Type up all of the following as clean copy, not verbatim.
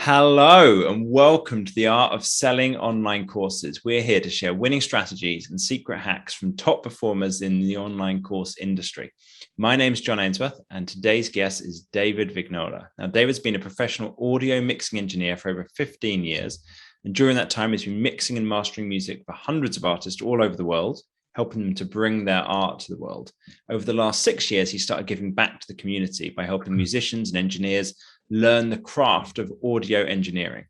Hello and welcome to the Art of Selling Online Courses. We're here to share winning strategies and secret hacks from top performers in the online course industry. My name is John Ainsworth and today's guest is David Vignola. Now, David's been a professional audio mixing engineer for over 15 years. And during that time, he's been mixing and mastering music for hundreds of artists all over the world, helping them to bring their art to the world. Over the last 6 years, he started giving back to the community by helping musicians and engineers learn the craft of audio engineering.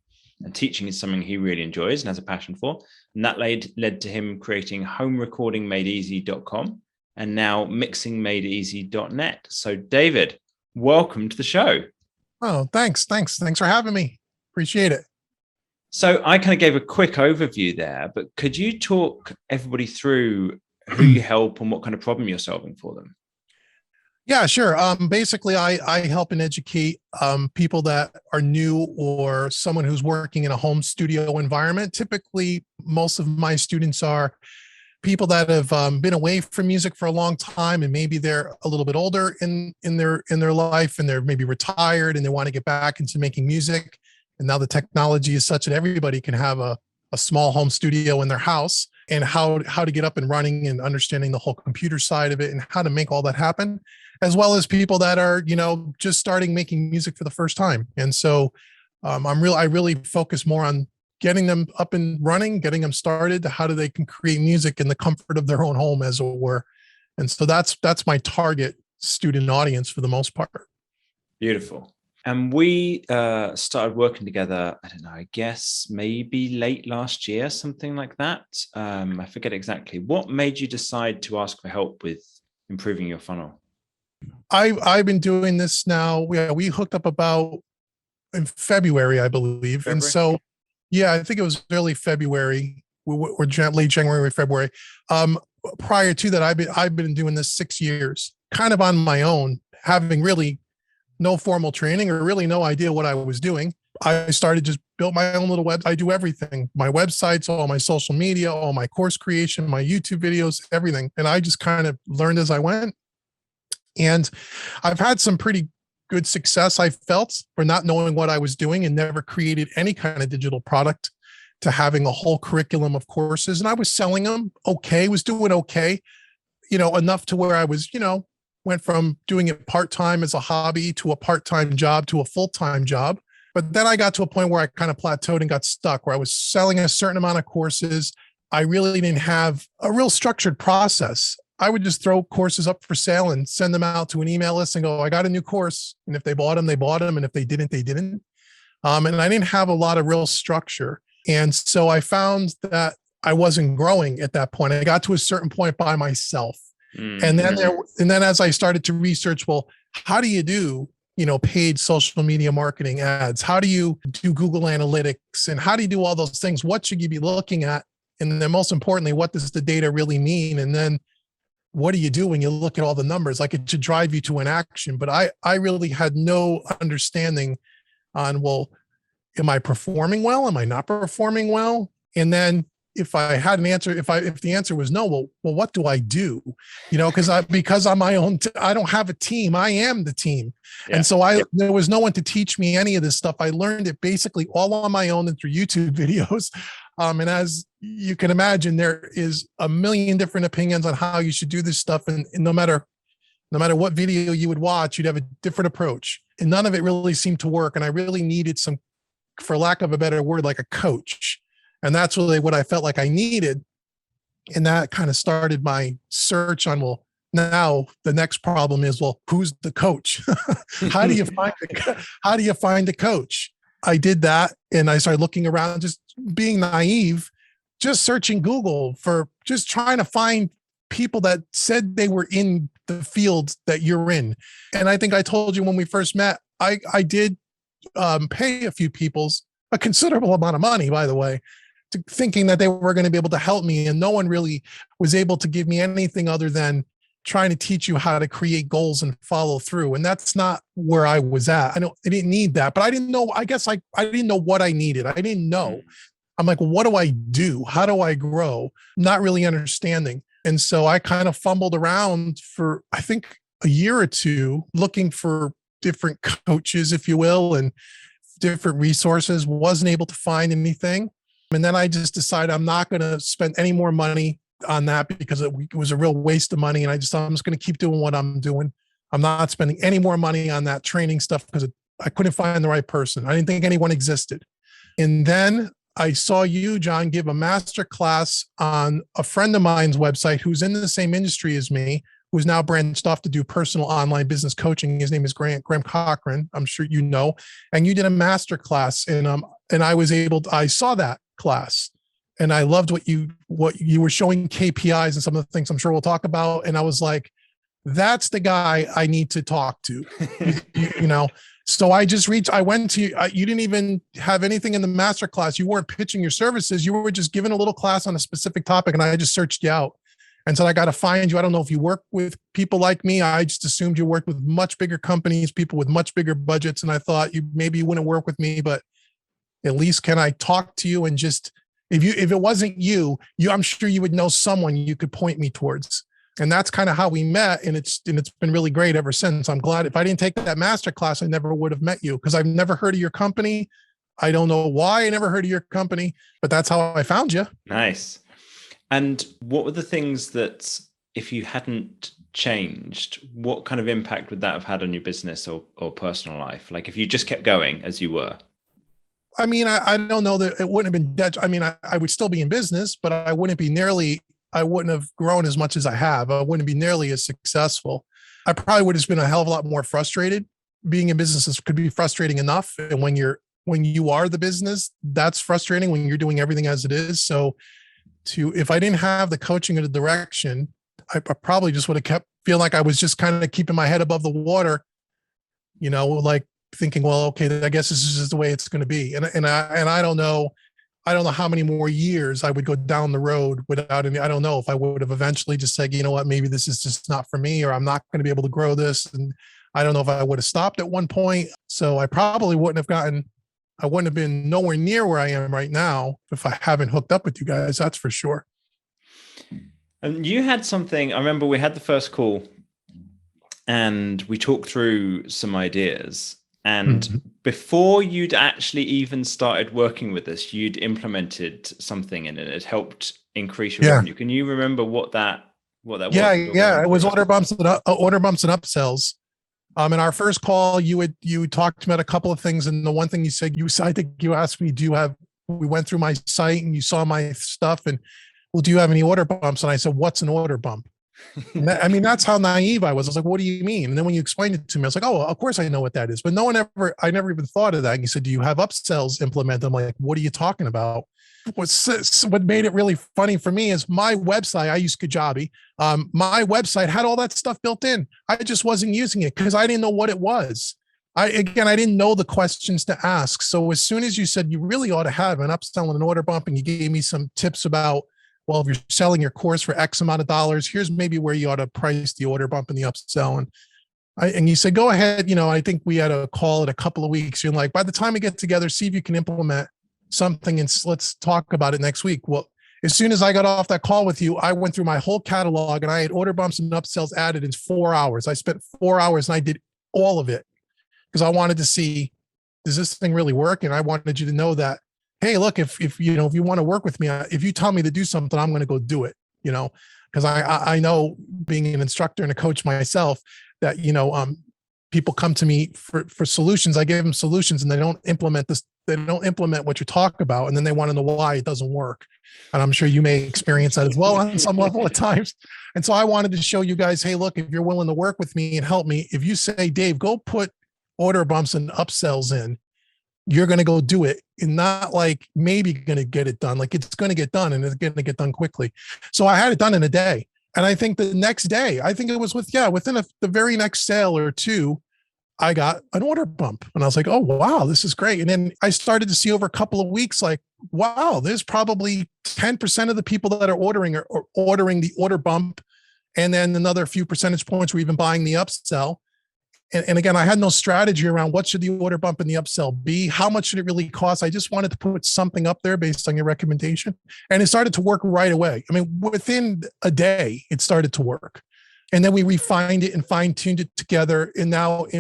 And teaching is something he really enjoys and has a passion for. And that led to him creating homerecordingmadeeasy.com and now mixingmadeeasy.net. So David, welcome to the show. Oh, thanks for having me. Appreciate it. So I kind of gave a quick overview there, but could you talk everybody through who you help and what kind of problem you're solving for them? Yeah, sure. Basically, I help and educate people that are new or someone who's working in a home studio environment. Typically, most of my students are people that have been away from music for a long time, and maybe they're a little bit older in their life, and they're maybe retired, and they want to get back into making music. And now the technology is such that everybody can have a small home studio in their house, and how to get up and running and understanding the whole computer side of it and how to make all that happen, as well as people that are, just starting making music for the first time. And so I really focus more on getting them up and running, getting them started, how do they can create music in the comfort of their own home, as it were. And so that's my target student audience for the most part. Beautiful. And we started working together, I don't know, I guess maybe late last year, something like that. I forget exactly. What made you decide to ask for help with improving your funnel? I've been doing this now. We hooked up about in February, I believe. February? And so, yeah, I think it was early February or late January, February. Prior to that, I've been doing this 6 years, kind of on my own, having really no formal training or really no idea what I was doing. I started just built my own little web. I do everything, my websites, all my social media, all my course creation, my YouTube videos, everything. And I just kind of learned as I went. And I've had some pretty good success, I felt, for not knowing what I was doing and never created any kind of digital product to having a whole curriculum of courses. And I was selling them okay, was doing okay, enough to where I was, went from doing it part-time as a hobby to a part-time job to a full-time job. But then I got to a point where I kind of plateaued and got stuck, where I was selling a certain amount of courses. I really didn't have a real structured process. I would just throw courses up for sale and send them out to an email list and go, I got a new course. And if they bought them, they bought them. And if they didn't, they didn't. And I didn't have a lot of real structure. And so I found that I wasn't growing at that point. I got to a certain point by myself. And then as I started to research, well, how do you do, paid social media marketing ads? How do you do Google Analytics? And how do you do all those things? What should you be looking at? And then most importantly, what does the data really mean? And then what do you do when you look at all the numbers? Like, it should drive you to an action. But I really had no understanding on, well, am I performing well? Am I not performing well? And then if I had an answer, if the answer was no, well, what do I do? Because I'm my own, I don't have a team. I am the team. Yeah. And so there was no one to teach me any of this stuff. I learned it basically all on my own and through YouTube videos. And as you can imagine, there is a million different opinions on how you should do this stuff. And no matter what video you would watch, you'd have a different approach. And none of it really seemed to work. And I really needed some, for lack of a better word, like a coach. And that's really what I felt like I needed. And that kind of started my search on, well, now the next problem is, well, who's the coach? How do you find a coach? I did that. And I started looking around, just being naive, just searching Google for just trying to find people that said they were in the field that you're in. And I think I told you when we first met, I did pay a few people's a considerable amount of money, by the way, thinking that they were going to be able to help me. And no one really was able to give me anything other than trying to teach you how to create goals and follow through. And that's not where I was at. I didn't need that, but I didn't know, I guess I didn't know what I needed. I didn't know. I'm like, well, what do I do? How do I grow? Not really understanding. And so I kind of fumbled around for, I think, a year or two looking for different coaches, if you will, and different resources, wasn't able to find anything. And then I just decided I'm not going to spend any more money on that because it was a real waste of money. And I just thought I'm just going to keep doing what I'm doing. I'm not spending any more money on that training stuff because I couldn't find the right person. I didn't think anyone existed. And then I saw you, John, give a master class on a friend of mine's website who's in the same industry as me, who's now branched off to do personal online business coaching. His name is Graham Cochran. I'm sure you know. And you did a master class, and I saw that class, and I loved what you were showing KPIs and some of the things I'm sure we'll talk about. And I was like, that's the guy I need to talk to, you know. So I went to you. You didn't even have anything in the master class. You weren't pitching your services. You were just giving a little class on a specific topic. And I just searched you out and said, I got to find you. I don't know if you work with people like me. I just assumed you worked with much bigger companies, people with much bigger budgets. And I thought maybe you wouldn't work with me, but at least can I talk to you? And just, if it wasn't you, I'm sure you would know someone you could point me towards. And that's kind of how we met. And it's been really great ever since. I'm glad. If I didn't take that master class, I never would have met you because I've never heard of your company. I don't know why I never heard of your company, but that's how I found you. Nice. And what were the things that if you hadn't changed, what kind of impact would that have had on your business or personal life? Like if you just kept going as you were? I mean, I don't know that it wouldn't have been dead. I mean, I would still be in business, but I wouldn't have grown as much as I have. I wouldn't be nearly as successful. I probably would have been a hell of a lot more frustrated. Being in business could be frustrating enough. And when you are the business, that's frustrating when you're doing everything as it is. So if I didn't have the coaching or the direction, I probably just would have kept feeling like I was just kind of keeping my head above the water, you know, like thinking, well, okay, I guess this is just the way it's going to be. And I don't know how many more years I would go down the road without any. I don't know if I would have eventually just said, you know what, maybe this is just not for me, or I'm not going to be able to grow this. And I don't know if I would have stopped at one point. So I probably wouldn't have been nowhere near where I am right now if I haven't hooked up with you guys. That's for sure. And you had something, I remember we had the first call and we talked through some ideas. And before you'd actually even started working with us, you'd implemented something and it had helped increase your revenue. Can you remember what that was? Yeah. It was order bumps and upsells. In our first call, you talked about a couple of things. And the one thing you said, I think you asked me, we went through my site and you saw my stuff and, well, do you have any order bumps? And I said, what's an order bump? I mean, that's how naive I was. I was like, what do you mean? And then when you explained it to me, I was like, oh, of course I know what that is. But I never even thought of that. And you said, do you have upsells implemented? I'm like, what are you talking about? What made it really funny for me is my website, I use Kajabi. My website had all that stuff built in. I just wasn't using it because I didn't know what it was. I didn't know the questions to ask. So as soon as you said you really ought to have an upsell and an order bump, and you gave me some tips about, well, if you're selling your course for X amount of dollars, here's maybe where you ought to price the order bump and the upsell. And you said, go ahead. You know, I think we had a call in a couple of weeks. You're like, by the time we get together, see if you can implement something and let's talk about it next week. Well, as soon as I got off that call with you, I went through my whole catalog and I had order bumps and upsells added in 4 hours. I spent 4 hours and I did all of it because I wanted to see, does this thing really work? And I wanted you to know that, hey, look, if you want to work with me, if you tell me to do something, I'm going to go do it, you know, because I know, being an instructor and a coach myself, that, you know, people come to me for solutions. I give them solutions and they don't implement this. They don't implement what you talk about. And then they want to know why it doesn't work. And I'm sure you may experience that as well on some level at times. And so I wanted to show you guys, hey, look, if you're willing to work with me and help me, if you say, Dave, go put order bumps and upsells in, you're going to go do it, and not like maybe going to get it done. Like it's going to get done, and it's going to get done quickly. So I had it done in a day. And I think the next day, I think it was within the very next sale or two, I got an order bump. And I was like, oh, wow, this is great. And then I started to see over a couple of weeks, like, wow, there's probably 10% of the people that are ordering are ordering the order bump. And then another few percentage points were even buying the upsell. And again, I had no strategy around what should the order bump and the upsell be? How much should it really cost? I just wanted to put something up there based on your recommendation. And it started to work right away. I mean, within a day, it started to work. And then we refined it and fine-tuned it together. And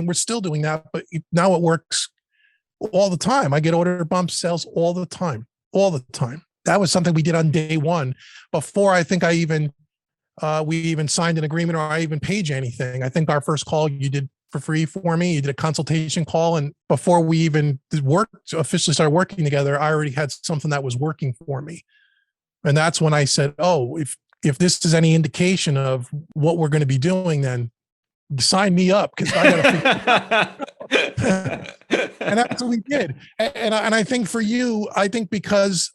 we're still doing that, but now it works all the time. I get order bump sales all the time, all the time. That was something we did on day one before I think we even signed an agreement or I even paid you anything. I think our first call you did for free for me. You did a consultation call. And before we even officially started working together, I already had something that was working for me. And that's when I said, oh, if this is any indication of what we're going to be doing, then sign me up, because I got to and that's what we did. And I think for you, I think because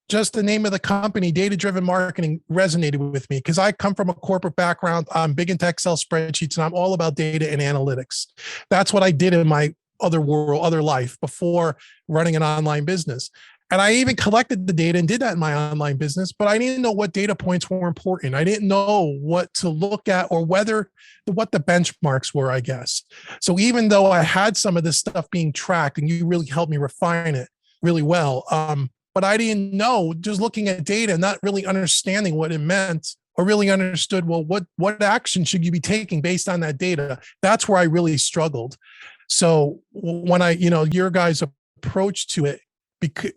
just the name of the company, Data-Driven Marketing, resonated with me because I come from a corporate background. I'm big into Excel spreadsheets, and I'm all about data and analytics. That's what I did in my other life before running an online business. And I even collected the data and did that in my online business, but I didn't know what data points were important. I didn't know what to look at or what the benchmarks were, I guess. So even though I had some of this stuff being tracked, and you really helped me refine it really well, but I didn't know, just looking at data and not really understanding what it meant or really understood, well, what action should you be taking based on that data? That's where I really struggled. So when your guys' approach to it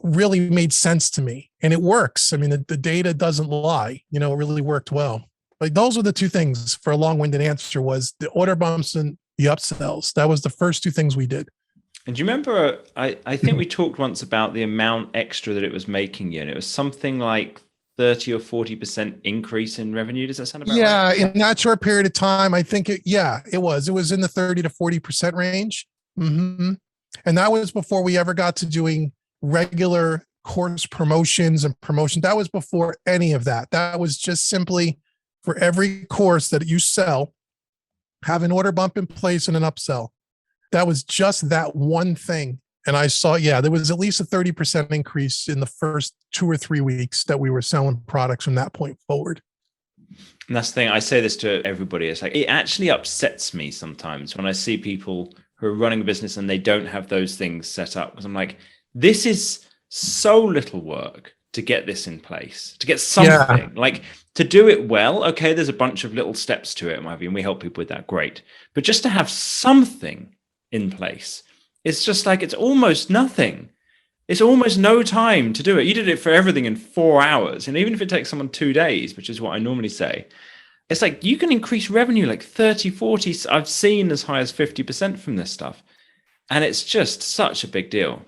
really made sense to me, and it works. I mean, the data doesn't lie, it really worked well. Like, those were the two things for a long-winded answer, was the order bumps and the upsells. That was the first two things we did. And do you remember, I think we talked once about the amount extra that it was making you, and it was something like 30 or 40% increase in revenue. Does that sound about right? Yeah, in that short period of time, I think it was in the 30 to 40% range. Mm-hmm. And that was before we ever got to doing regular course promotions and promotion. That was before any of that. That was just simply for every course that you sell, have an order bump in place and an upsell. That was just that one thing. And I saw, there was at least a 30% increase in the first 2 or 3 weeks that we were selling products from that point forward. And that's the thing. I say this to everybody. It's like, it actually upsets me sometimes when I see people who are running a business and they don't have those things set up, because I'm like, this is so little work to get this in place, to get something like to do it well. Okay, there's a bunch of little steps to it, and we help people with that. Great. But just to have something in place, it's just like, it's almost nothing. It's almost no time to do it. You did it for everything in 4 hours. And even if it takes someone 2 days, which is what I normally say, it's like you can increase revenue like 30, 40. I've seen as high as 50% from this stuff. And it's just such a big deal.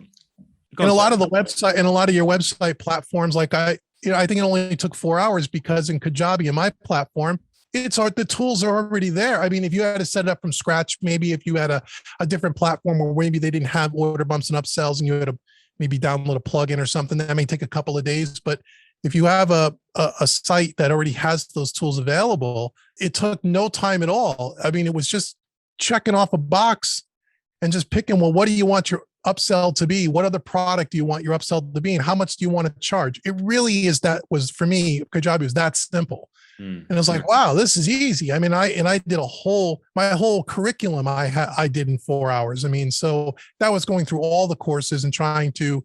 And a lot of the website and a lot of your website platforms, like I think it only took 4 hours, because in Kajabi, in my platform, the tools are already there. I mean, if you had to set it up from scratch, maybe if you had a different platform where maybe they didn't have order bumps and upsells, and you had to maybe download a plugin or something, that may take a couple of days. But if you have a site that already has those tools available, it took no time at all. I mean, it was just checking off a box and just picking, well, what do you want your upsell to be? What other product do you want your upsell to be? And how much do you want to charge? It really is, for me, Kajabi was that simple. And it was like, wow, this is easy. I mean, I did my whole curriculum I did in 4 hours. I mean, so that was going through all the courses and trying to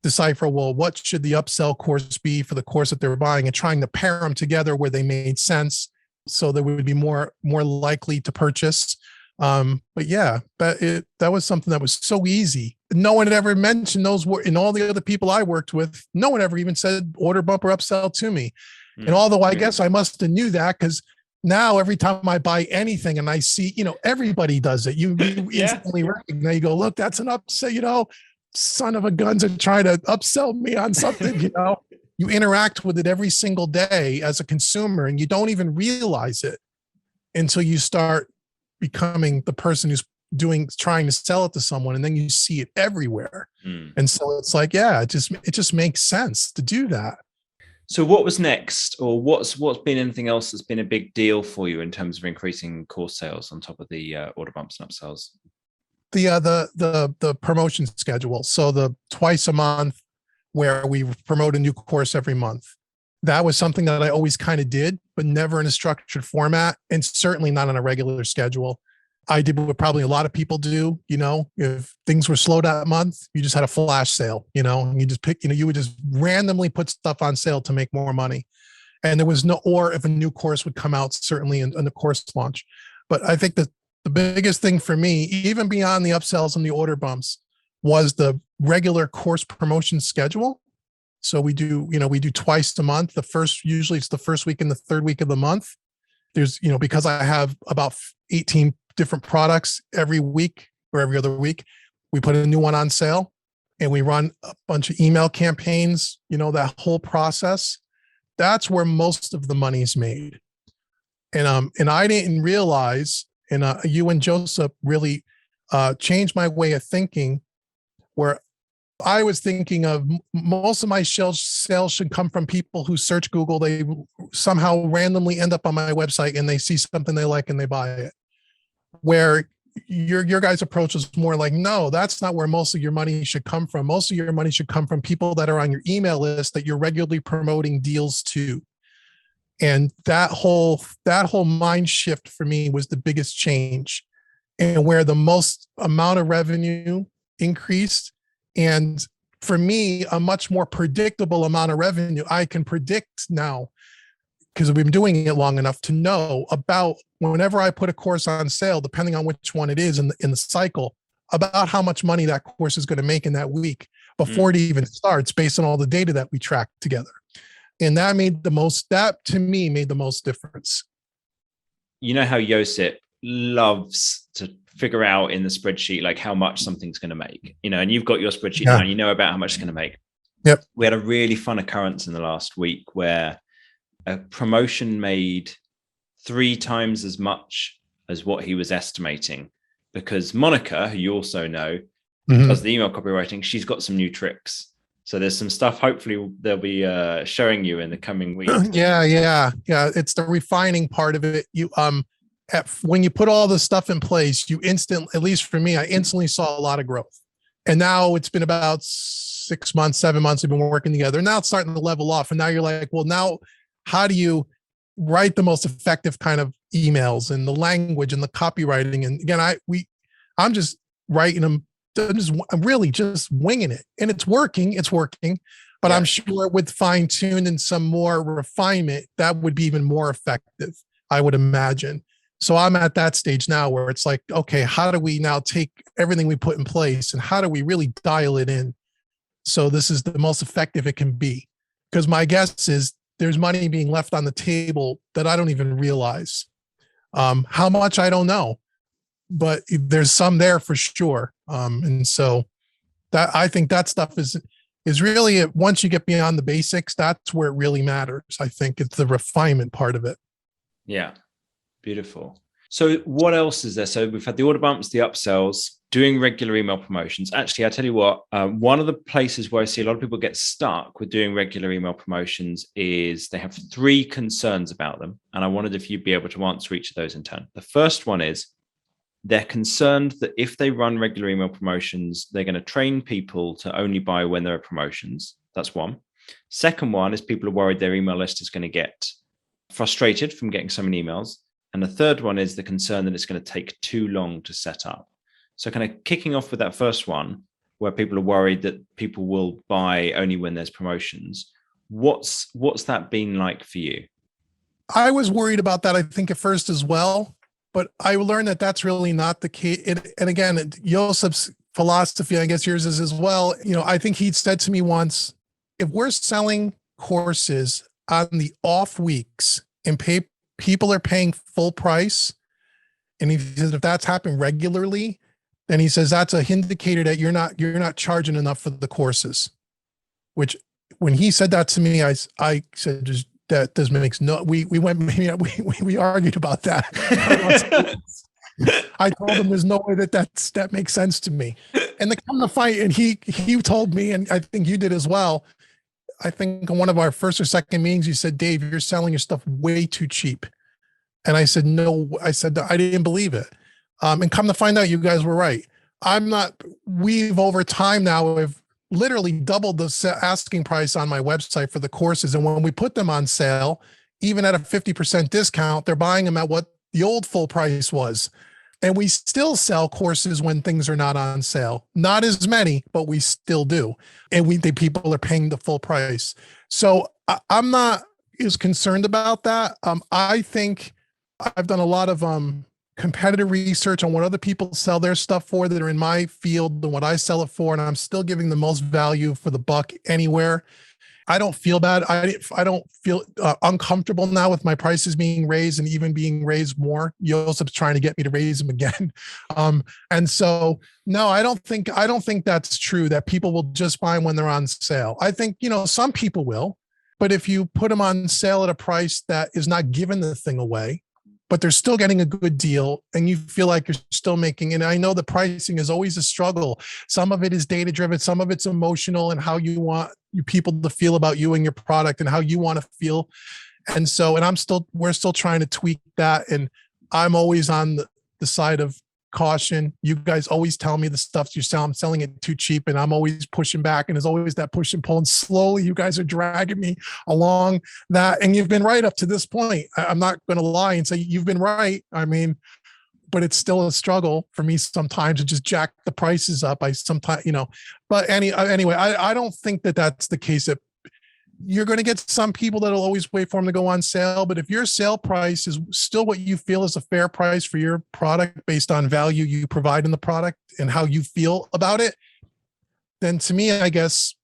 decipher, well, what should the upsell course be for the course that they're buying, and trying to pair them together where they made sense, so they would be more likely to purchase. But yeah, that was something that was so easy. No one had ever mentioned those words, and all the other people I worked with, no one ever even said order bump or upsell to me. And although I guess I must have knew that, because now every time I buy anything and I see, everybody does it. You instantly recognize, you go, look, that's an upsell, son of a guns are trying to upsell me on something, You interact with it every single day as a consumer, and you don't even realize it until you start becoming the person who's trying to sell it to someone, and then you see it everywhere. And so it's like, it just makes sense to do that. So what was next, or what's been anything else that's been a big deal for you in terms of increasing course sales on top of the order bumps and upsells? The promotion schedule. So the twice a month, where we promote a new course every month. That was something that I always kind of did, but never in a structured format, and certainly not on a regular schedule. I did what probably a lot of people do, if things were slow that month, you just had a flash sale, and you just you would just randomly put stuff on sale to make more money. And there was or if a new course would come out, certainly in the course launch. But I think that the biggest thing for me, even beyond the upsells and the order bumps, was the regular course promotion schedule. So we do twice a month. Usually it's the first week and the third week of the month. There's, because I have about 18 different products every week or every other week, we put a new one on sale and we run a bunch of email campaigns, that whole process. That's where most of the money's made. And I didn't realize, and you and Joseph really changed my way of thinking, where I was thinking of most of my sales should come from people who search Google. They somehow randomly end up on my website and they see something they like and they buy it. Where your guys' approach is more like, no, that's not where most of your money should come from. Most of your money should come from people that are on your email list that you're regularly promoting deals to. And that whole mind shift for me was the biggest change, and where the most amount of revenue increased. And for me, a much more predictable amount of revenue. I can predict now, because we've been doing it long enough to know about whenever I put a course on sale, depending on which one it is in the cycle, about how much money that course is going to make in that week before it even starts, based on all the data that we track together. And that to me made the most difference. You know how Josip loves to figure out in the spreadsheet, like how much something's going to make, and you've got your spreadsheet now, you know about how much it's going to make. Yep. We had a really fun occurrence in the last week where a promotion made 3 times as much as what he was estimating, because Monica, who you also know, does the email copywriting, she's got some new tricks. So there's some stuff hopefully they'll be showing you in the coming weeks. Yeah. It's the refining part of it. When you put all the stuff in place, at least for me, I instantly saw a lot of growth. And now it's been about 6 months, 7 months we've been working together. Now it's starting to level off. And now you're like, well, now how do you write the most effective kind of emails and the language and the copywriting? And again, I'm just writing them. I'm really just winging it, and it's working. But yeah. I'm sure with fine tune and some more refinement, that would be even more effective, I would imagine. So I'm at that stage now where it's like, okay, how do we now take everything we put in place and how do we really dial it in so this is the most effective it can be? Because my guess is there's money being left on the table that I don't even realize. How much, I don't know, but there's some there for sure. And so that, I think that stuff is really, once you get beyond the basics, that's where it really matters. I think it's the refinement part of it. Yeah. Beautiful. So what else is there? So we've had the order bumps, the upsells, doing regular email promotions. Actually, I tell you what, one of the places where I see a lot of people get stuck with doing regular email promotions is they have 3 concerns about them. And I wondered if you'd be able to answer each of those in turn. The first one is they're concerned that if they run regular email promotions, they're going to train people to only buy when there are promotions. That's one. Second one is people are worried their email list is going to get frustrated from getting so many emails. And the third one is the concern that it's going to take too long to set up. So kind of kicking off with that first one, where people are worried that people will buy only when there's promotions. What's that been like for you? I was worried about that, I think, at first as well, but I learned that that's really not the case. And again, Josep's philosophy, I guess yours is as well. I think he'd said to me once, if we're selling courses on the off weeks and people are paying full price, and he says if that's happened regularly, then he says that's a indicator that you're not charging enough for the courses. Which, when he said that to me, I said, just that does makes no. We argued about that. I told him there's no way that makes sense to me. And they come to fight, and he told me, and I think you did as well. I think in one of our first or second meetings, you said, Dave, you're selling your stuff way too cheap. And I said, no, I didn't believe it. And come to find out, you guys were right. We've over time now have literally doubled the asking price on my website for the courses. And when we put them on sale, even at a 50% discount, they're buying them at what the old full price was. And we still sell courses when things are not on sale. Not as many, but we still do. And the people are paying the full price. So I'm not as concerned about that. I think I've done a lot of competitive research on what other people sell their stuff for that are in my field than what I sell it for, and I'm still giving the most value for the buck anywhere. I don't feel bad. I don't feel uncomfortable now with my prices being raised and even being raised more. Josep's trying to get me to raise them again. And so, no, I don't think that's true, that people will just buy them when they're on sale. I think, some people will, but if you put them on sale at a price that is not giving the thing away, but they're still getting a good deal and you feel like you're still making, and I know the pricing is always a struggle. Some of it is data driven, some of it's emotional and how you want you people to feel about you and your product and how you want to feel. And so, we're still trying to tweak that. And I'm always on the side of caution. You guys always tell me the stuff you sell, I'm selling it too cheap, and I'm always pushing back. And there's always that push and pull. And slowly you guys are dragging me along that. And you've been right up to this point. I'm not going to lie and say you've been right. I mean, but it's still a struggle for me sometimes to just jack the prices up. But anyway, I don't think that that's the case. That you're going to get some people that'll always wait for them to go on sale. But if your sale price is still what you feel is a fair price for your product based on value you provide in the product and how you feel about it, then to me, I guess,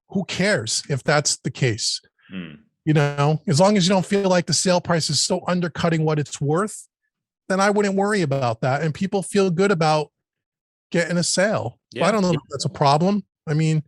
who cares if that's the case? As long as you don't feel like the sale price is so undercutting what it's worth, then I wouldn't worry about that. And people feel good about getting a sale. Yeah. I don't know if that's a problem. I mean,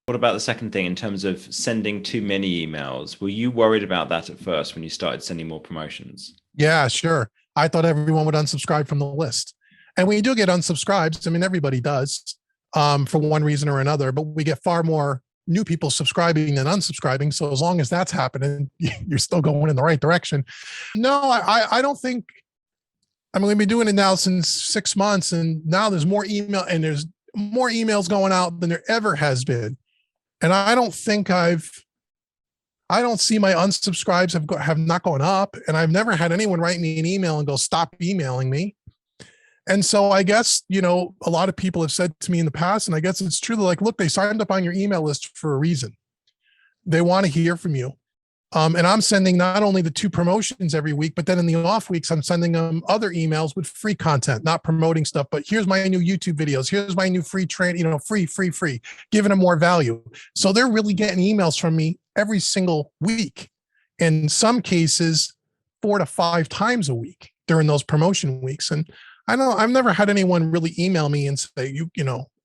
what about the second thing in terms of sending too many emails? Were you worried about that at first when you started sending more promotions? Yeah, sure. I thought everyone would unsubscribe from the list. And when you do get unsubscribed, I mean, everybody does for one reason or another, but we get far more new people subscribing than unsubscribing. So as long as that's happening, you're still going in the right direction. No, I don't think, I mean, we've been doing it now since 6 months, and now there's more email and there's more emails going out than there ever has been. And I don't think I don't see my unsubscribes have not gone up, and I've never had anyone write me an email and go, stop emailing me. And so I guess, a lot of people have said to me in the past, and I guess it's true, like, look, they signed up on your email list for a reason. They want to hear from you. And I'm sending not only the 2 promotions every week, but then in the off weeks, I'm sending them other emails with free content, not promoting stuff, but here's my new YouTube videos. Here's my new free training, free, giving them more value. So they're really getting emails from me every single week. In some cases, 4 to 5 times a week during those promotion weeks. And I've never had anyone really email me and say,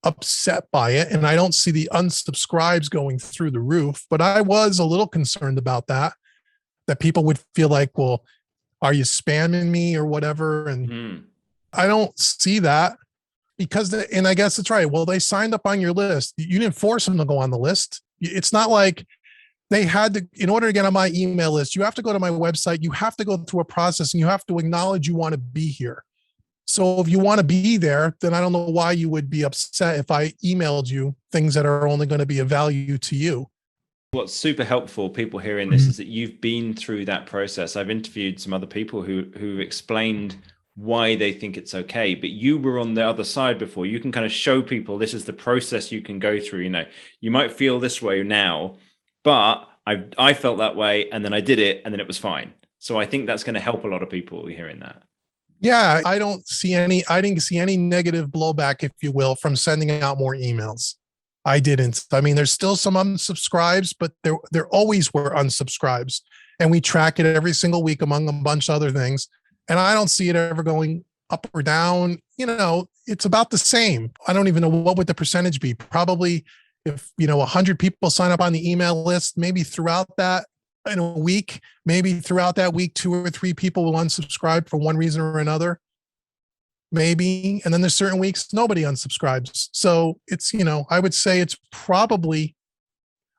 upset by it. And I don't see the unsubscribes going through the roof, but I was a little concerned about that people would feel like, well, are you spamming me or whatever? And I don't see that because, and I guess it's right. Well, they signed up on your list. You didn't force them to go on the list. It's not like they had to, in order to get on my email list, you have to go to my website. You have to go through a process and you have to acknowledge you want to be here. So if you want to be there, then I don't know why you would be upset if I emailed you things that are only going to be of value to you. What's super helpful, people hearing this, is that you've been through that process. I've interviewed some other people who explained why they think it's okay, but you were on the other side before. You can kind of show people this is the process you can go through. You might feel this way now, but I felt that way and then I did it and then it was fine. So I think that's going to help a lot of people hearing that. Yeah, I didn't see any negative blowback, if you will, from sending out more emails. I didn't. I mean, there's still some unsubscribes, but there always were unsubscribes. And we track it every single week among a bunch of other things. And I don't see it ever going up or down. It's about the same. I don't even know what would the percentage be. Probably if, 100 people sign up on the email list, maybe throughout that, in a week, maybe throughout that week, 2 or 3 people will unsubscribe for one reason or another. Maybe. And then there's certain weeks nobody unsubscribes. So it's, I would say it's probably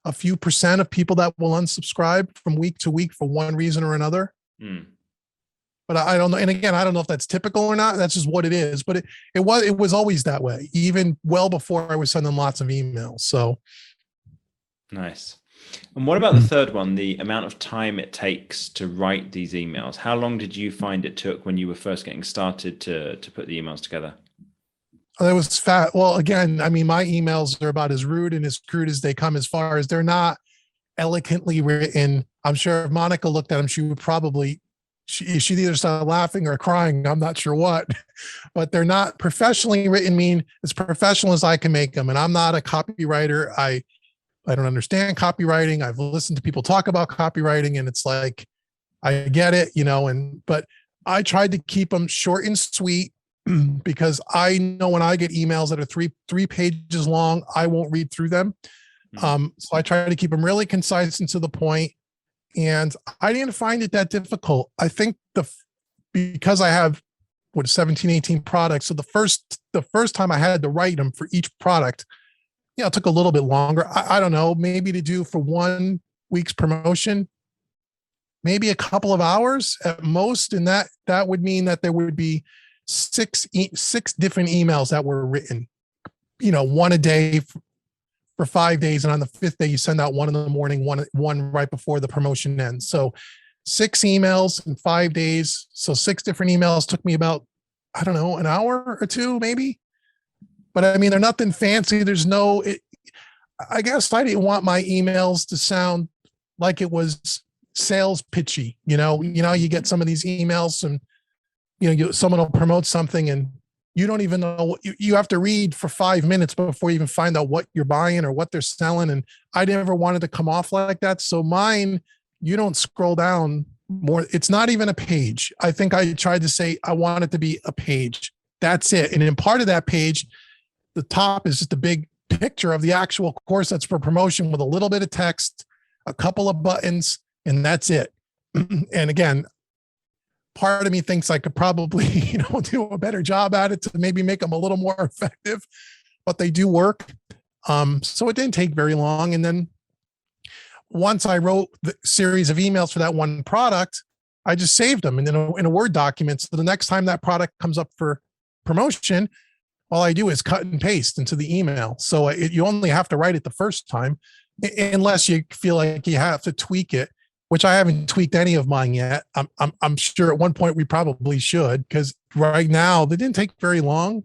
a few % of people that will unsubscribe from week to week for one reason or another. But I don't know. And again, I don't know if that's typical or not. That's just what it is. But it was always that way, even well before I was sending lots of emails. So nice. And what about the third one, the amount of time it takes to write these emails? How long did you find it took when you were first getting started to put the emails together? It was fat. Well, again, I mean, my emails are about as rude and as crude as they come, as far as they're not eloquently written. I'm sure if Monica looked at them, she would probably she either started laughing or crying. I'm not sure what, but they're not professionally written, mean as professional as I can make them. And I'm not a copywriter. I don't understand copywriting. I've listened to people talk about copywriting, and it's like, I get it, but I tried to keep them short and sweet because I know when I get emails that are three pages long, I won't read through them. So I try to keep them really concise and to the point. And I didn't find it that difficult. I think because I have 17, 18 products. So the first time I had to write them for each product, it took a little bit longer. I don't know, maybe to do for 1 week's promotion, maybe a couple of hours at most. And that would mean that there would be six different emails that were written, one a day for 5 days. And on the 5th day, you send out one in the morning, one right before the promotion ends. So 6 emails in 5 days. So 6 different emails took me about, I don't know, an hour or 2, maybe. But I mean, they're nothing fancy. I guess I didn't want my emails to sound like it was sales pitchy. You get some of these emails and, someone will promote something and you don't even know what you have to read for 5 minutes before you even find out what you're buying or what they're selling. And I never wanted to come off like that. So mine, you don't scroll down more. It's not even a page. I think I tried to say, I want it to be a page. That's it. And in part of that page, the top is just a big picture of the actual course that's for promotion with a little bit of text, a couple of buttons, and that's it. And again, part of me thinks I could probably, do a better job at it to maybe make them a little more effective, but they do work. So it didn't take very long. And then once I wrote the series of emails for that one product, I just saved them in a Word document. So the next time that product comes up for promotion, all I do is cut and paste into the email. So you only have to write it the first time, unless you feel like you have to tweak it, which I haven't tweaked any of mine yet. I'm sure at one point we probably should, because right now they didn't take very long.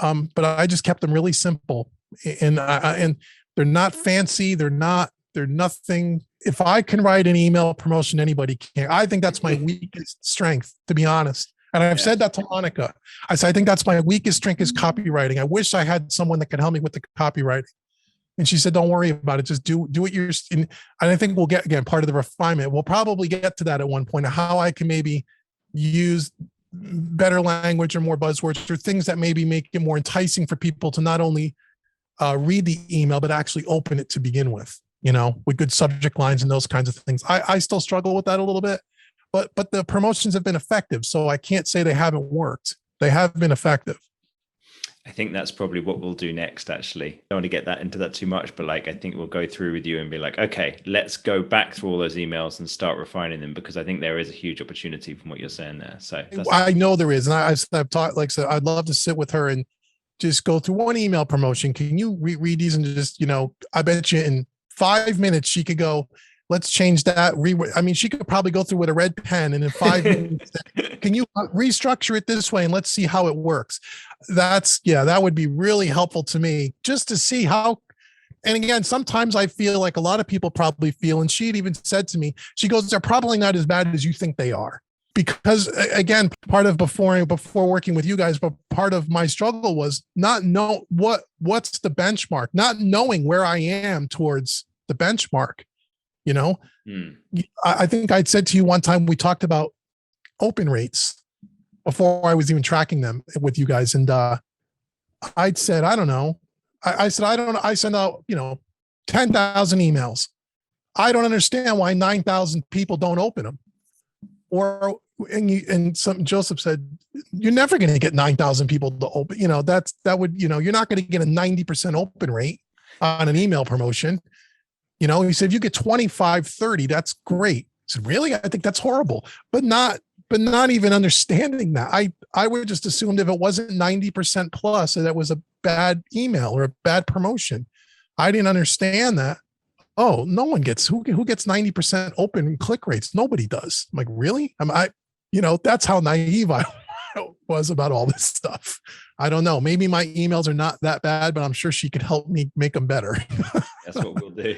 But I just kept them really simple, and they're not fancy. They're nothing. If I can write an email promotion, anybody can. I think that's my weakest strength, to be honest. And I've said that to Monica. I said, I think that's my weakest strength is copywriting. I wish I had someone that could help me with the copywriting. And she said, don't worry about it. Just do it. And I think we'll get, again, part of the refinement. We'll probably get to that at one point, of how I can maybe use better language or more buzzwords or things that maybe make it more enticing for people to not only read the email, but actually open it to begin with, with good subject lines and those kinds of things. I still struggle with that a little bit. But the promotions have been effective. So I can't say they haven't worked. They have been effective. I think that's probably what we'll do next, actually. I don't want to get into that too much, but I think we'll go through with you and be like, okay, let's go back through all those emails and start refining them, because I think there is a huge opportunity from what you're saying there. So I know there is. And I've taught, like I said, I'd love to sit with her and just go through one email promotion. Can you read these and just, I bet you in 5 minutes she could go, let's change that. She could probably go through with a red pen and in 5 minutes, can you restructure it this way and let's see how it works. That would be really helpful to me, just to see how. And again, sometimes I feel like a lot of people probably feel, and she had even said to me, she goes, they're probably not as bad as you think they are. Because again, part of before working with you guys, but part of my struggle was not know what's the benchmark, not knowing where I am towards the benchmark. I think I'd said to you one time, we talked about open rates before I was even tracking them with you guys. And I'd said, I don't know. I said, I don't know. I send out, 10,000 emails. I don't understand why 9,000 people don't open them. Joseph said, you're never going to get 9,000 people to open, you're not going to get a 90% open rate on an email promotion. He said, if you get 25, 30, that's great. I said, really? I think that's horrible, but not even understanding that. I would just assumed if it wasn't 90% plus, that was a bad email or a bad promotion. I didn't understand that. Oh, no one gets, who gets 90% open click rates? Nobody does. I'm like, really? That's how naive I was about all this stuff. I don't know. Maybe my emails are not that bad, but I'm sure she could help me make them better. That's what we'll do.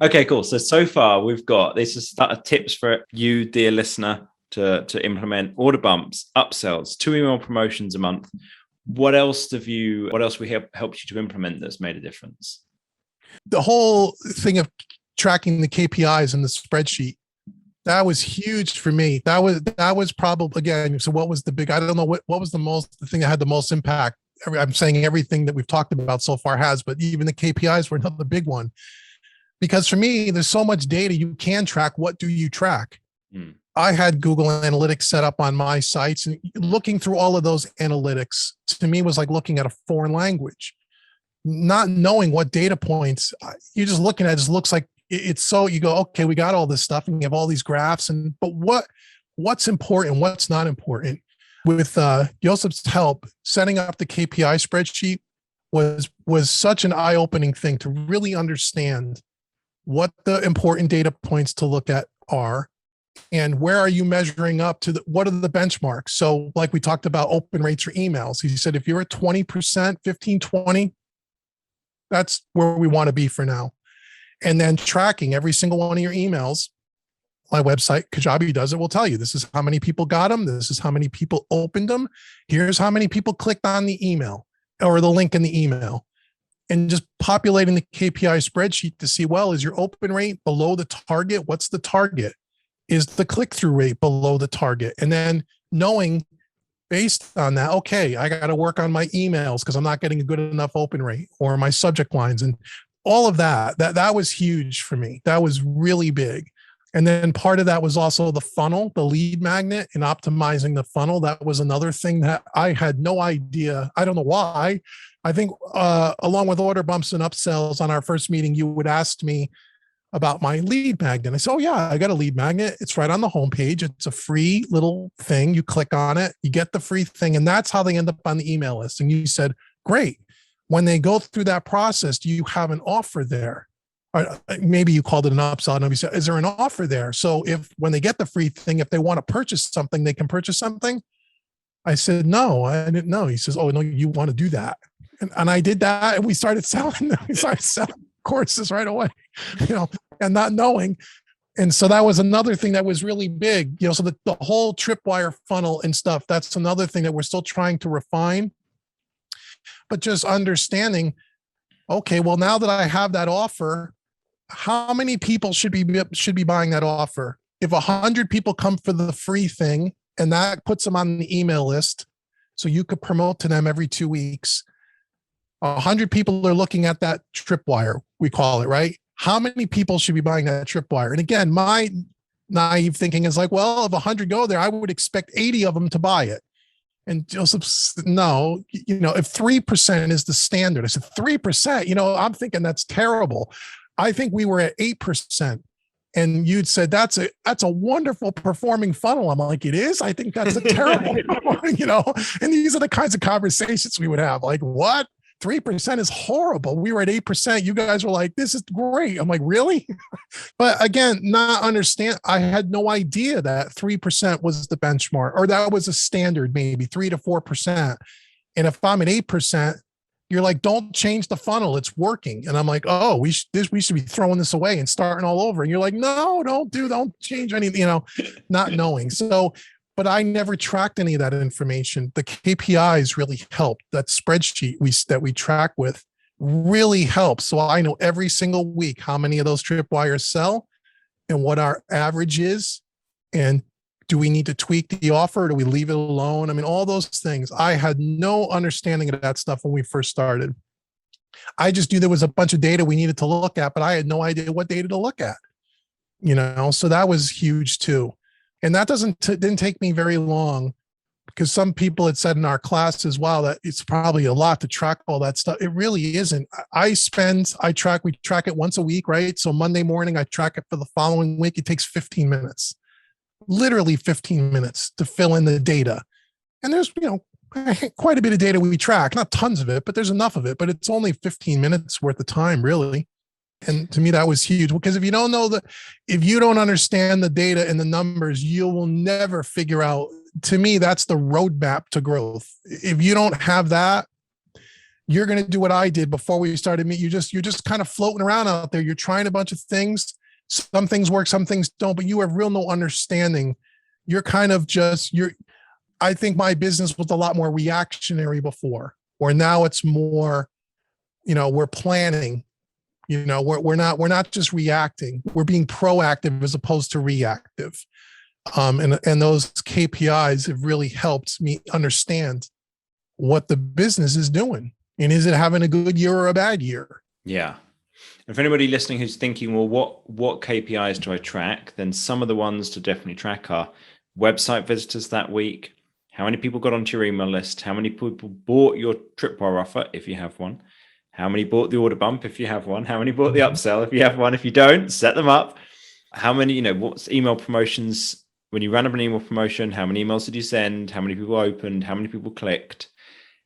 Okay, cool. So far we've got, this is tips for you, dear listener, to implement order bumps, upsells, 2 email promotions a month. What else we helped you to implement that's made a difference? The whole thing of tracking the KPIs in the spreadsheet, that was huge for me. That was probably, again, so what was the big, I don't know what was the thing that had the most impact. I'm saying everything that we've talked about so far has, but even the KPIs were another big one. Because for me, there's so much data you can track. What do you track? I had Google Analytics set up on my sites, and looking through all of those analytics to me was like looking at a foreign language. Not knowing what data points you're just looking at, it just looks like it's so, you go, okay, we got all this stuff and you have all these graphs, but what's important, what's not important. With Joseph's help, setting up the KPI spreadsheet was such an eye-opening thing to really understand what the important data points to look at are, and where are you measuring up to what are the benchmarks. So like we talked about open rates for emails. He said, if you're at 20%, 15, 20, that's where we want to be for now. And then tracking every single one of your emails. My website, Kajabi does it, will tell you, this is how many people got them. This is how many people opened them. Here's how many people clicked on the email or the link in the email. And just populating the KPI spreadsheet to see, well, is your open rate below the target? What's the target? Is the click-through rate below the target? And then knowing based on that, okay, I got to work on my emails because I'm not getting a good enough open rate, or my subject lines, and all of that. That was huge for me. That was really big. And then part of that was also the funnel, the lead magnet, and optimizing the funnel. That was another thing that I had no idea. I don't know why. I think along with order bumps and upsells on our first meeting, you would ask me about my lead magnet. I said, oh yeah, I got a lead magnet. It's right on the homepage. It's a free little thing. You click on it, you get the free thing. And that's how they end up on the email list. And you said, great. When they go through that process, do you have an offer there? Or maybe you called it an upsell. And you said, is there an offer there? So if when they get the free thing, if they want to purchase something, they can purchase something. I said, no, I didn't know. He says, oh no, you want to do that. And I did that. And we started selling courses right away, and not knowing. And so that was another thing that was really big, so the whole tripwire funnel and stuff, that's another thing that we're still trying to refine, but just understanding, okay, well, now that I have that offer, how many people should be buying that offer? If 100 people come for the free thing, and that puts them on the email list, so you could promote to them every 2 weeks, 100 people are looking at that tripwire, we call it, right? How many people should be buying that tripwire? And again, my naive thinking is like, well, if 100 go there, I would expect 80 of them to buy it. And Joseph's, no, if 3% is the standard, I said 3%, I'm thinking that's terrible. I think we were at 8%. And you'd said, that's a wonderful performing funnel. I'm like, it is? I think that's a terrible, and these are the kinds of conversations we would have. Like, what? 3% is horrible. We were at 8%. You guys were like, this is great. I'm like, really? But again, not understand. I had no idea that 3% was the benchmark, or that was a standard, maybe 3 to 4%. And if I'm at 8%, you're like, don't change the funnel. It's working. And I'm like, oh, we should be throwing this away and starting all over. And you're like, no, don't change anything, not knowing. So, but I never tracked any of that information. The KPIs really helped. That spreadsheet that we track with really helps. So I know every single week how many of those tripwires sell and what our average is. And do we need to tweak the offer? Or do we leave it alone? I mean, all those things. I had no understanding of that stuff when we first started. I just knew there was a bunch of data we needed to look at, but I had no idea what data to look at. So that was huge too. And that didn't take me very long, because some people had said in our class as well that it's probably a lot to track all that stuff. It really isn't. We track it once a week, right? So Monday morning, I track it for the following week. It takes 15 minutes, literally 15 minutes to fill in the data. And there's, quite a bit of data we track, not tons of it, but there's enough of it, but it's only 15 minutes worth of time, really. And to me, that was huge, because if you don't understand the data and the numbers, you will never figure out. To me, that's the roadmap to growth. If you don't have that, you're going to do what I did before we started meeting. You're just kind of floating around out there. You're trying a bunch of things. Some things work, some things don't, but you have real no understanding. You're kind of just, I think my business was a lot more reactionary before, where now it's more, we're planning, we're not just reacting, we're being proactive as opposed to reactive. And those KPIs have really helped me understand what the business is doing. And is it having a good year or a bad year? Yeah. And for anybody listening who's thinking, well, what KPIs do I track? Then some of the ones to definitely track are website visitors that week, how many people got onto your email list, how many people bought your Tripwire offer, if you have one, how many bought the order bump, if you have one, how many bought the upsell, if you have one, if you don't, set them up. How many, what's email promotions? When you ran up an email promotion, how many emails did you send? How many people opened? How many people clicked?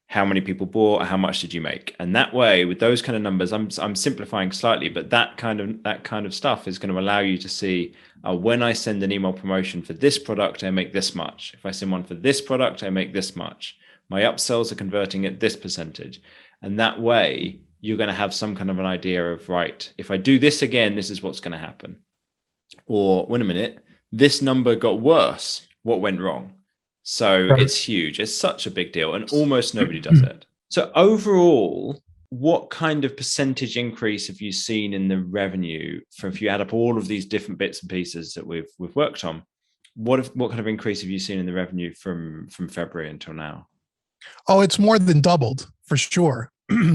How many people bought? How much did you make? And that way, with those kind of numbers, I'm simplifying slightly, but that kind of stuff is going to allow you to see when I send an email promotion for this product, I make this much. If I send one for this product, I make this much. My upsells are converting at this percentage. And that way, you're going to have some kind of an idea of, right, if I do this again, this is what's going to happen. Or wait a minute, this number got worse. What went wrong? So right. It's huge. It's such a big deal, and almost nobody does it. So overall, what kind of percentage increase have you seen in the revenue if you add up all of these different bits and pieces that we've worked on? What kind of increase have you seen in the revenue from February until now? Oh, it's more than doubled for sure.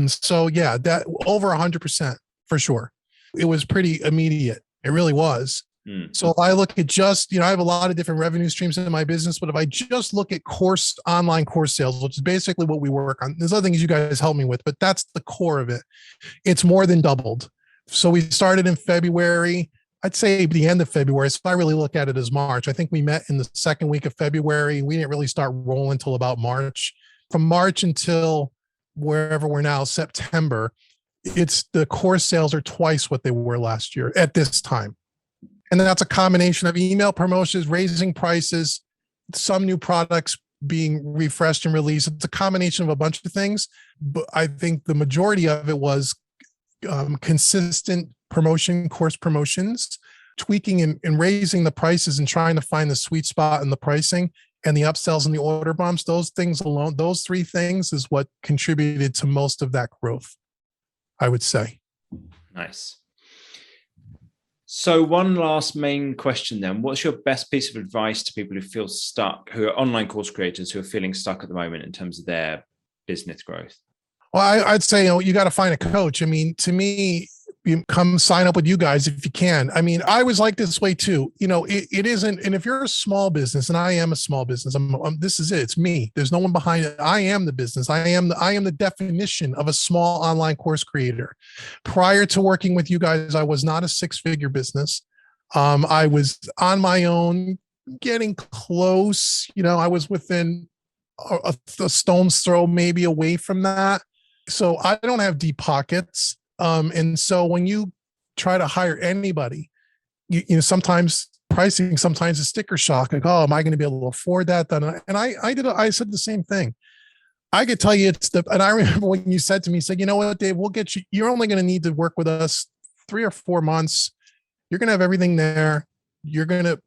So yeah, that over 100% for sure. It was pretty immediate. It really was. So if I look at just, I have a lot of different revenue streams in my business, but if I just look at online course sales, which is basically what we work on, there's other things you guys help me with, but that's the core of it. It's more than doubled. So we started in February, I'd say the end of February. So I really look at it as March. I think we met in the second week of February. We didn't really start rolling until about March. From March until wherever we're now, September, the course sales are twice what they were last year at this time. And then that's a combination of email promotions, raising prices, some new products being refreshed and released. It's a combination of a bunch of things. But I think the majority of it was consistent course promotions, tweaking and raising the prices and trying to find the sweet spot in the pricing and the upsells and the order bumps. Those things alone, those three things is what contributed to most of that growth, I would say. Nice. So one last main question then, what's your best piece of advice to people who feel stuck, who are online course creators who are feeling stuck at the moment in terms of their business growth? Well, I'd say, you got to find a coach. I mean, to me, you come sign up with you guys if you can. I mean, I was like this way too. It isn't. And if you're a small business, and I am a small business, this is it. It's me. There's no one behind it. I am the business. I am the definition of a small online course creator. Prior to working with you guys, I was not a six-figure business. I was on my own, getting close. I was within a stone's throw, maybe away from that. So I don't have deep pockets. And so when you try to hire anybody, sometimes pricing, sometimes a sticker shock, like, oh, am I going to be able to afford that? And I said the same thing. I could tell you and I remember when you said to me, you know what, Dave, we'll get you, you're only going to need to work with us 3 or 4 months. You're going to have everything there. And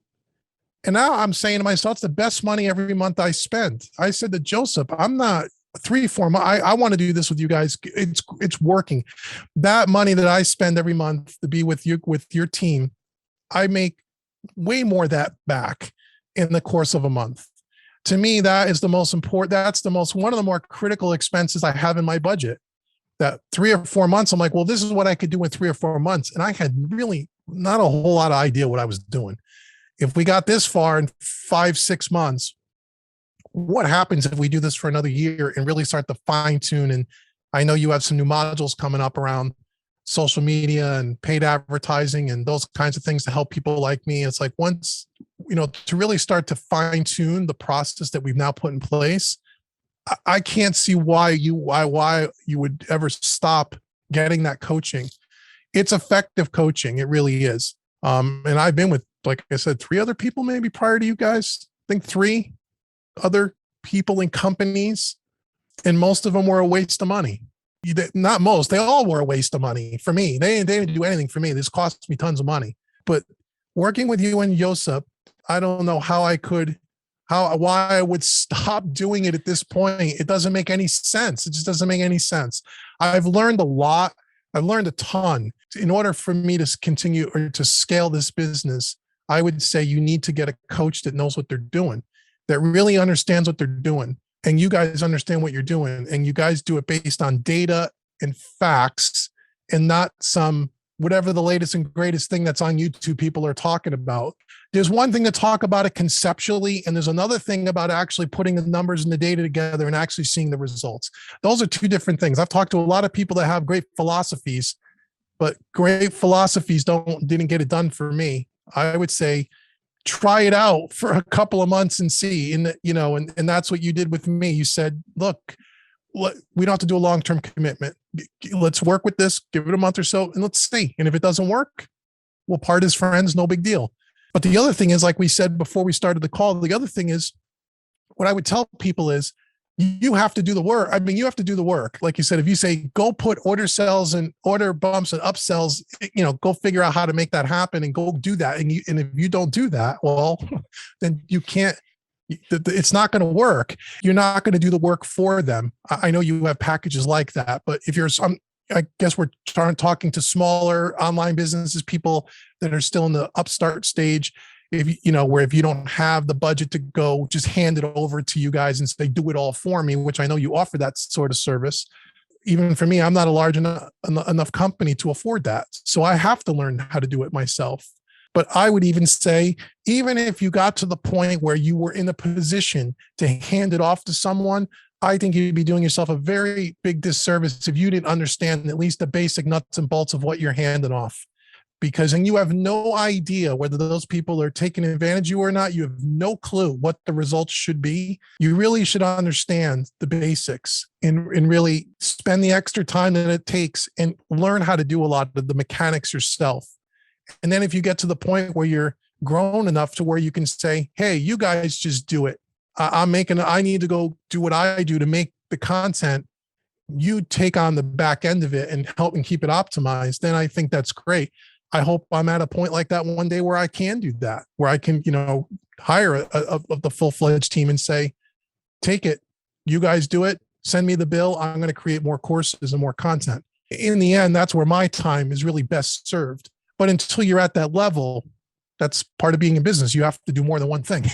now I'm saying to myself, it's the best money every month I spend. I said to Joseph, I'm not 3 or 4 months. I want to do this with you guys. It's working. That money that I spend every month to be with your team, I make way more of that back in the course of a month. To me, that is the most important. That's one of the more critical expenses I have in my budget. That 3 or 4 months, I'm like, well, this is what I could do in 3 or 4 months. And I had really not a whole lot of idea what I was doing. If we got this far in 5-6 months, what happens if we do this for another year and really start to fine tune? And I know you have some new modules coming up around social media and paid advertising and those kinds of things to help people like me. It's like once, to really start to fine tune the process that we've now put in place, I can't see why you would ever stop getting that coaching. It's effective coaching. It really is. And I've been with, like I said, 3 other people maybe prior to you guys. I think 3 other people in companies, and most of them were a waste of money. Not most, they all were a waste of money for me. They didn't do anything for me. This cost me tons of money. But working with you and Josip, I don't know why I would stop doing it at this point. It doesn't make any sense. It just doesn't make any sense. I've learned a lot. I've learned a ton. In order for me to continue or to scale this business, I would say you need to get a coach that knows what they're doing, that really understands what they're doing. And you guys understand what you're doing. And you guys do it based on data and facts and not some whatever the latest and greatest thing that's on YouTube people are talking about. There's one thing to talk about it conceptually, and there's another thing about actually putting the numbers and the data together and actually seeing the results. Those are two different things. I've talked to a lot of people that have great philosophies, but great philosophies didn't get it done for me. I would say try it out for a couple of months and see. And that's what you did with me. You said, look, we don't have to do a long-term commitment. Let's work with this, give it a month or so, and let's see. And if it doesn't work, we'll part as friends, no big deal. But the other thing is, like we said before we started the call, the other thing is, what I would tell people is, you have to do the work. I mean, you have to do the work. Like you said, if you say, go put order sales and order bumps and upsells, go figure out how to make that happen and go do that. And if you don't do that, well, then you can't, it's not going to work. You're not going to do the work for them. I know you have packages like that, but if you're I guess we're talking to smaller online businesses, people that are still in the upstart stage. If you don't have the budget to go, just hand it over to you guys and say, do it all for me, which I know you offer that sort of service. Even for me, I'm not a large enough company to afford that. So I have to learn how to do it myself. But I would even say, even if you got to the point where you were in a position to hand it off to someone, I think you'd be doing yourself a very big disservice if you didn't understand at least the basic nuts and bolts of what you're handing off. Because then you have no idea whether those people are taking advantage of you or not. You have no clue what the results should be. You really should understand the basics and really spend the extra time that it takes and learn how to do a lot of the mechanics yourself. And then if you get to the point where you're grown enough to where you can say, hey, you guys just do it. I need to go do what I do to make the content. You take on the back end of it and help and keep it optimized. Then I think that's great. I hope I'm at a point like that one day where I can do that, where I can, hire the full-fledged team and say, take it, you guys do it, send me the bill. I'm going to create more courses and more content. In the end, that's where my time is really best served. But until you're at that level, that's part of being in business. You have to do more than one thing.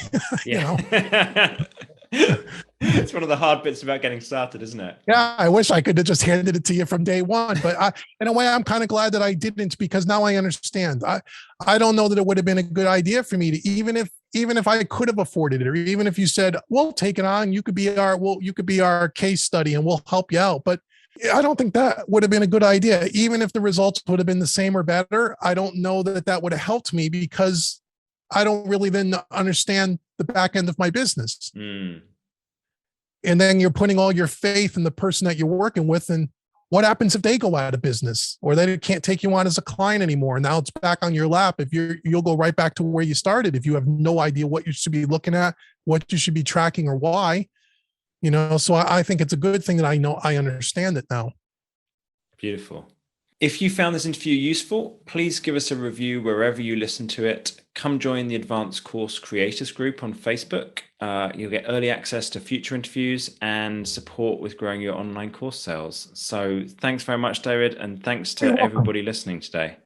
It's one of the hard bits about getting started, isn't it? Yeah, I wish I could have just handed it to you from day one. But in a way, I'm kind of glad that I didn't, because now I understand. I don't know that it would have been a good idea for me to, even if I could have afforded it, or even if you said, we'll take it on, you could be our case study and we'll help you out. But I don't think that would have been a good idea. Even if the results would have been the same or better, I don't know that would have helped me, because I don't really then understand the back end of my business. Mm. And then you're putting all your faith in the person that you're working with. And what happens if they go out of business, or they can't take you on as a client anymore? Now it's back on your lap. You'll go right back to where you started if you have no idea what you should be looking at, what you should be tracking, or why. So I think it's a good thing that I understand it now. Beautiful. If you found this interview useful, please give us a review wherever you listen to it. Come join the Advanced Course Creators Group on Facebook. You'll get early access to future interviews and support with growing your online course sales. So thanks very much, David, and thanks to everybody listening today.